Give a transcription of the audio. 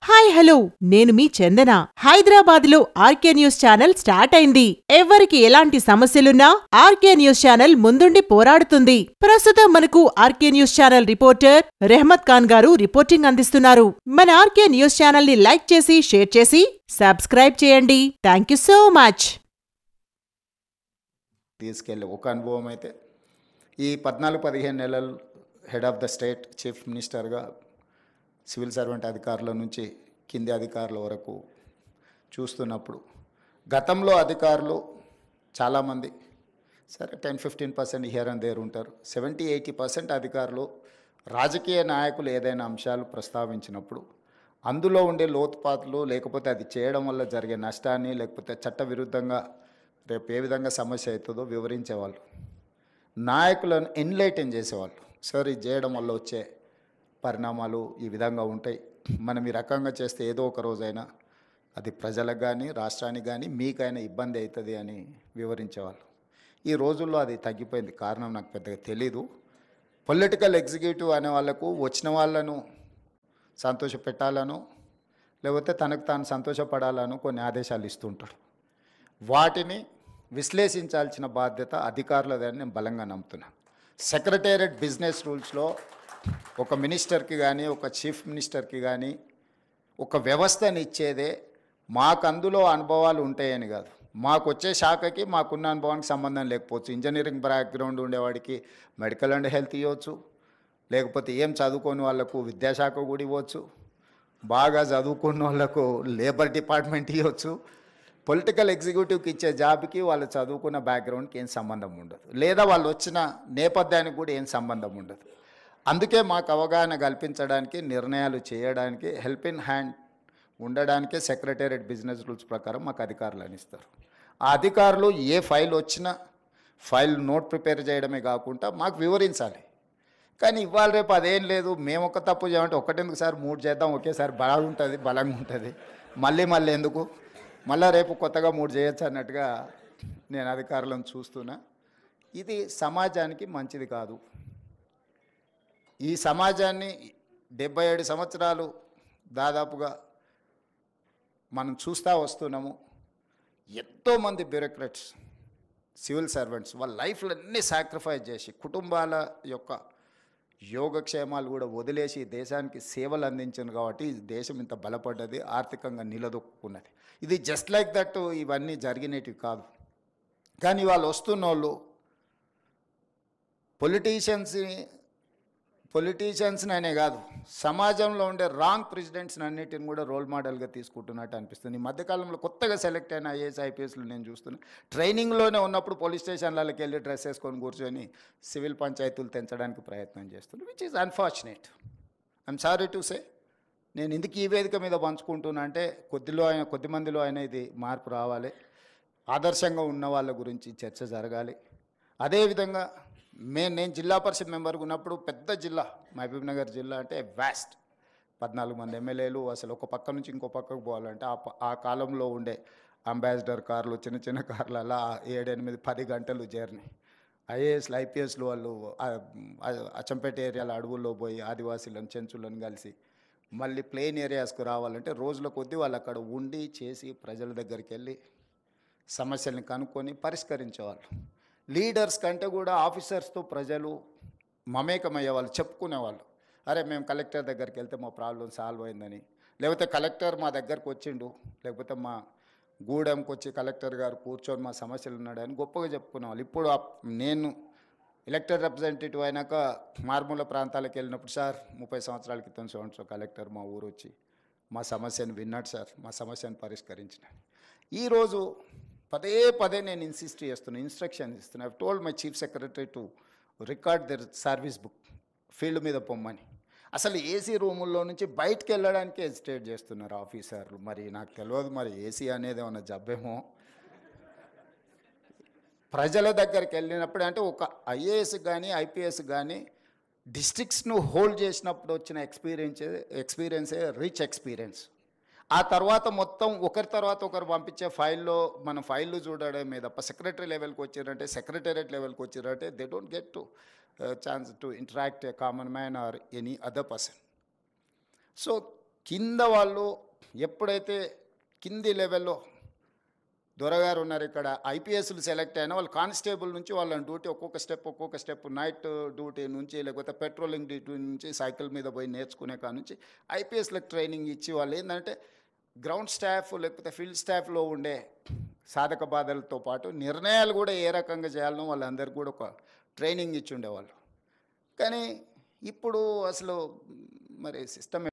Hi hello నేను మీ చందన. హైదరాబాద్లో RK news channel start అయింది. ఎవరికి ఎలాంటి సమస్యలున్నా ఆర్కే న్యూస్ ఛానల్ ముందుండి పోరాడుతుంది. ప్రస్తుతం మనకు RK news channel reporter Rehmat Khan garu reporting అందిస్తున్నారు. మన ఆర్కే న్యూస్ ఛానల్ ని లైక్ చేసి షేర్ చేసి సబ్స్క్రైబ్ చేయండి. Thank you so much. తీసుకెళ్ళి ఒక అనుభవం అయితే ఈ 14-15 నెలలు head of the state chief మినిస్టర్గా సివిల్ సర్వెంట్ అధికారుల నుంచి కింది అధికారుల వరకు చూస్తున్నప్పుడు గతంలో అధికారులు చాలామంది సరే 10-15% హియర్ అండ్ దేర్ ఉంటారు. 70-80% అధికారులు రాజకీయ నాయకులు ఏదైనా అంశాలు ప్రస్తావించినప్పుడు అందులో ఉండే లోతుపాతులు లేకపోతే అది చేయడం వల్ల జరిగే నష్టాన్ని లేకపోతే చట్టవిరుద్ధంగా రేపు ఏ విధంగా సమస్య అవుతుందో వివరించేవాళ్ళు, నాయకులను ఎన్లైటన్ చేసేవాళ్ళు. సార్ ఇది చేయడం వల్ల వచ్చే పరిణామాలు ఈ విధంగా ఉంటాయి, మనం ఈ రకంగా చేస్తే ఏదో ఒక రోజైనా అది ప్రజలకు కానీ రాష్ట్రానికి కానీ మీకైనా ఇబ్బంది అవుతుంది అని వివరించేవాళ్ళు. ఈ రోజుల్లో అది తగ్గిపోయింది. కారణం నాకు పెద్దగా తెలీదు. పొలిటికల్ ఎగ్జిక్యూటివ్ అనే వాళ్ళకు వచ్చిన వాళ్ళను సంతోషపెట్టాలను లేకపోతే తనకు తాను సంతోషపడాలను కొన్ని ఆదేశాలు ఇస్తుంటాడు. వాటిని విశ్లేషించాల్సిన బాధ్యత అధికారులదని నేను బలంగా నమ్ముతున్నాను. సెక్రటేరియట్ బిజినెస్ రూల్స్లో ఒక మినిస్టర్కి కానీ ఒక చీఫ్ మినిస్టర్కి కానీ ఒక వ్యవస్థని ఇచ్చేదే మాకు అందులో అనుభవాలు ఉంటాయని కాదు. మాకు వచ్చే శాఖకి మాకున్న అనుభవానికి సంబంధం లేకపోవచ్చు. ఇంజనీరింగ్ బ్యాక్గ్రౌండ్ ఉండేవాడికి మెడికల్ అండ్ హెల్త్ ఇవ్వచ్చు, లేకపోతే ఏం చదువుకోని వాళ్ళకు విద్యాశాఖ కూడా ఇవ్వచ్చు, బాగా చదువుకున్న వాళ్ళకు లేబర్ డిపార్ట్మెంట్ ఇవ్వచ్చు. పొలిటికల్ ఎగ్జిక్యూటివ్కి ఇచ్చే జాబ్కి వాళ్ళు చదువుకున్న బ్యాక్గ్రౌండ్కి ఏం సంబంధం ఉండదు, లేదా వాళ్ళు వచ్చిన నేపథ్యానికి కూడా ఏం సంబంధం ఉండదు. అందుకే మాకు అవగాహన కల్పించడానికి, నిర్ణయాలు చేయడానికి, హెల్ప్ ఇన్ హ్యాండ్ ఉండడానికే సెక్రటేరియట్ బిజినెస్ రూల్స్ ప్రకారం మాకు అధికారులు ఇస్తారు. ఆ అధికారులు ఏ ఫైల్ వచ్చినా ఫైల్ నోట్ ప్రిపేర్ చేయడమే కాకుండా మాకు వివరించాలి. కానీ ఇవాళ రేపు అదేం లేదు, మేము ఒక తప్పు చేయమంటే ఒకటెందుకు సార్ 3 చేద్దాం, ఒకేసారి బాగుంటుంది బలంగా ఉంటుంది, మళ్ళీ ఎందుకు, మళ్ళీ రేపు కొత్తగా 3 చేయొచ్చు అన్నట్టుగా నేను అధికారులను చూస్తున్నా. ఇది సమాజానికి మంచిది కాదు. ఈ సమాజాన్ని 77 సంవత్సరాలు దాదాపుగా మనం చూస్తూ వస్తున్నాము. ఎంతోమంది బ్యూరోక్రాట్స్, సివిల్ సర్వెంట్స్ వాళ్ళ లైఫ్లో అన్నీ సాక్రిఫైస్ చేసి కుటుంబాల యొక్క యోగక్షేమాలు కూడా వదిలేసి దేశానికి సేవలు అందించారు. కాబట్టి దేశం ఇంత బలపడ్డది, ఆర్థికంగా నిలదొక్కున్నది. ఇది జస్ట్ లైక్ దట్ ఇవన్నీ జరిగినవి కాదు. కానీ వాళ్ళు వస్తున్న వాళ్ళు పొలిటీషియన్స్ని అనే కాదు, సమాజంలో ఉండే రాంగ్ ప్రెసిడెంట్స్ని అన్నిటిని కూడా రోల్ మోడల్గా తీసుకుంటున్నట్టు అనిపిస్తుంది. ఈ మధ్యకాలంలో కొత్తగా సెలెక్ట్ అయిన ఐఏఎస్ ఐపీఎస్లు నేను చూస్తున్నా, ట్రైనింగ్లోనే ఉన్నప్పుడు పోలీస్ స్టేషన్లకి వెళ్ళి డ్రెస్ వేసుకొని కూర్చొని సివిల్ పంచాయతీలు తెంచడానికి ప్రయత్నం చేస్తున్నారు, which is unfortunate. I'm sorry to say. నేను ఇందుకు ఈ వేదిక మీద పంచుకుంటున్నా అంటే కొద్ది మందిలో అయినా ఇది మార్పు రావాలి, ఆదర్శంగా ఉన్న వాళ్ళ గురించి చర్చ జరగాలి. అదేవిధంగా నేను జిల్లా పరిషత్ మెంబర్గా ఉన్నప్పుడు పెద్ద జిల్లా మహబూబ్ నగర్ జిల్లా అంటే వ్యాస్ట్, 14 మంది ఎమ్మెల్యేలు, అసలు ఒక పక్క నుంచి ఇంకో పక్కకు పోవాలంటే ఆ కాలంలో ఉండే అంబాసిడర్ కార్లు, చిన్న కార్లు, అలా 7-8-10 గంటలు జర్నీ. ఐఏఎస్లు ఐపీఎస్లు వాళ్ళు అచ్చంపేట ఏరియాల అడవుల్లో పోయి ఆదివాసీలను చెంచులను కలిసి మళ్ళీ ప్లెయిన్ ఏరియాస్కు రావాలంటే రోజుల కొద్దీ వాళ్ళు అక్కడ ఉండి చేసి ప్రజల దగ్గరికి వెళ్ళి సమస్యల్ని కనుక్కొని పరిష్కరించేవాళ్ళు. లీడర్స్ కంటే కూడా ఆఫీసర్స్తో ప్రజలు మమేకమయ్యేవాళ్ళు, చెప్పుకునేవాళ్ళు. అరే మేము కలెక్టర్ దగ్గరికి వెళ్తే మా ప్రాబ్లం సాల్వ్ అయిందని, లేకపోతే కలెక్టర్ మా దగ్గరకు వచ్చిండు, లేకపోతే మా గూడెంకి వచ్చి కలెక్టర్ గారు కూర్చొని మా సమస్యలు ఉన్నాడని గొప్పగా చెప్పుకునేవాళ్ళు. ఇప్పుడు నేను ఎలక్టెడ్ రిప్రజెంటేటివ్ అయినాక మారుమూల ప్రాంతాలకు వెళ్ళినప్పుడు, సార్ 30 సంవత్సరాల క్రితం సంవత్సరం కలెక్టర్ మా ఊరు వచ్చి మా సమస్యను విన్నాడు సార్, మా సమస్యను పరిష్కరించిన. ఈరోజు పదే నేను ఇన్స్ట్రక్షన్ ఇస్తున్నా. I told my chief secretary to record there service book, field మీద పొమ్మని. అసలు ఏసీ రూముల్లో నుంచి బయటకు వెళ్ళడానికి హెసిటేట్ చేస్తున్నారు ఆఫీసర్లు. మరి నాకు తెలియదు, మరి ఏసీ అనేది ఏమన్నా జబ్బేమో. ప్రజల దగ్గరికి వెళ్ళినప్పుడు అంటే ఒక ఐఏఎస్ కానీ ఐపీఎస్ కానీ డిస్ట్రిక్ట్స్ను హోల్డ్ చేసినప్పుడు వచ్చిన ఎక్స్పీరియన్సే రిచ్ ఎక్స్పీరియన్స్. ఆ తర్వాత మొత్తం ఒకరి తర్వాత ఒకరు పంపించే ఫైల్లో మన ఫైళ్ళు చూడడమే తప్ప సెక్రటరీ లెవెల్కి వచ్చారంటే, సెక్రటేరియట్ లెవెల్కి వచ్చారంటే they don't get to chance to interact a common man or any other person. So కింద వాళ్ళు ఎప్పుడైతే కింది లెవెల్లో దొరగారు ఉన్నారు ఇక్కడ ఐపీఎస్లు సెలెక్ట్ అయినా వాళ్ళు కానిస్టేబుల్ నుంచి వాళ్ళని డ్యూటీ ఒక్కొక్క స్టెప్ నైట్ డ్యూటీ నుంచి లేకపోతే పెట్రోలింగ్ డ్యూటీ నుంచి సైకిల్ మీద పోయి నేర్చుకునే కాడ నుంచి ఐపీఎస్లకు ట్రైనింగ్ ఇచ్చి వాళ్ళు ఏంటంటే గ్రౌండ్ స్టాఫ్ లేకపోతే ఫీల్డ్ స్టాఫ్లో ఉండే సాధక బాధలతో పాటు నిర్ణయాలు కూడా ఏ రకంగా చేయాలనో వాళ్ళందరికీ కూడా ఒక ట్రైనింగ్ ఇచ్చి ఉండేవాళ్ళు. కానీ ఇప్పుడు అసలు మరి సిస్టమ్